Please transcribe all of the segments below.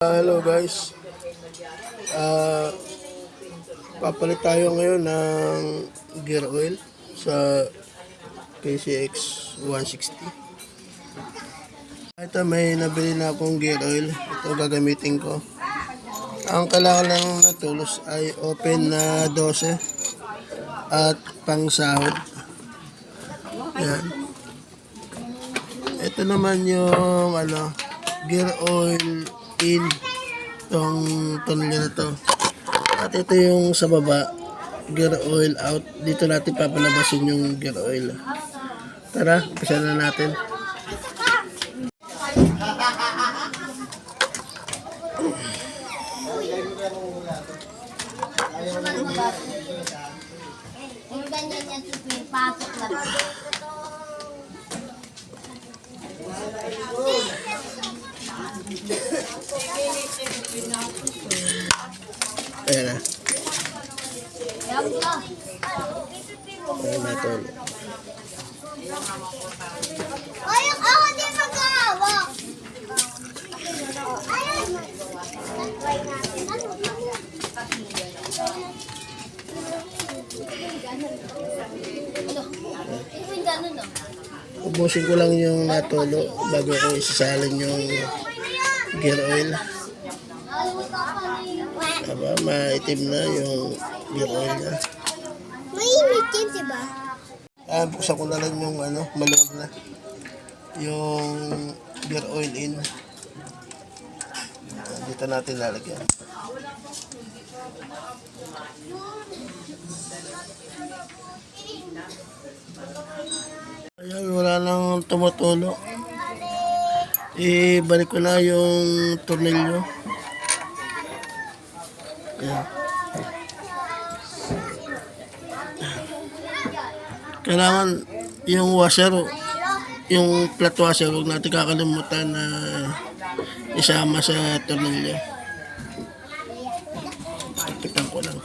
Hello guys, papalit tayo ngayon ng gear oil sa PCX 160. Ito, may nabili na akong gear oil. Ito gagamitin ko. Ang kailangan lang na tools ay open na 12 at pang sahod. Yan. Ito naman yung gear oil in itong tunnel na to. At ito yung sa baba, gear oil out. Dito natin papalabasin yung gear oil. Tara, umpisa na natin. Yung ganyan yan, pasok na. Ayan na. Ayan na ito. Ay, ako din mag-aawak. Ubusin ko lang yung natulo bago ko isasalin yung gear oil. Aba, maitim na yung gear oil na. Mainit yun, diba? Buksan ko na lang yung maluwag na yung gear oil in. Dito natin lalagyan. Ayan, wala nang tumutulo. Ibalik ko na yung tornilyo. Ayan. Kailangan yung washer, yung flat washer, huwag natin kakalimutan na isama sa tornilyo. Pitan ko lang.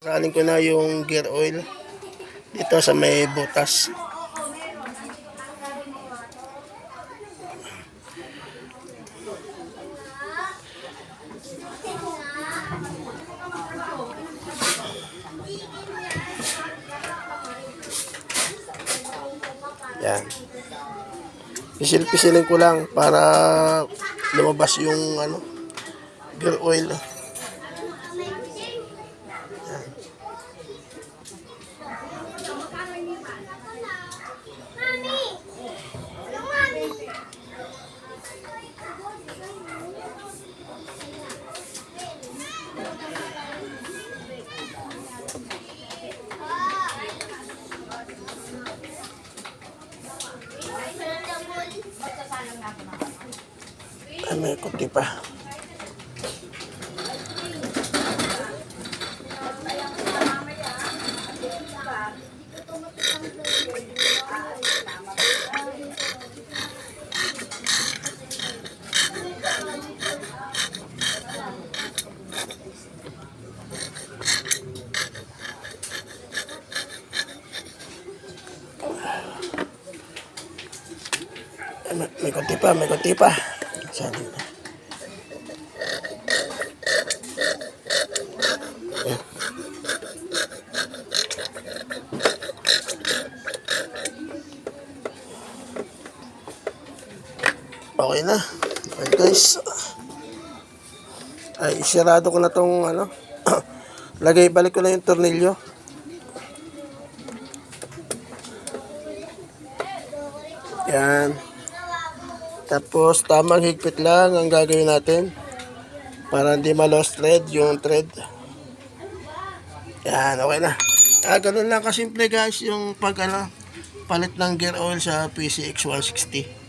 Salin ko na yung gear oil dito sa may butas. Yan. Pisil-pisilin ko lang para lumabas yung gear oil. May kuti pa. May kuti pa. Saan na? Okay na. Okay guys. Ay, isirado ko na tong balik ko na yung tornilyo. Yan. Tapos, tamang higpit lang ang gagawin natin para hindi ma-lost thread yung thread. Yan, okay na. Ganun lang kasimple guys yung palit ng gear oil sa PCX 160.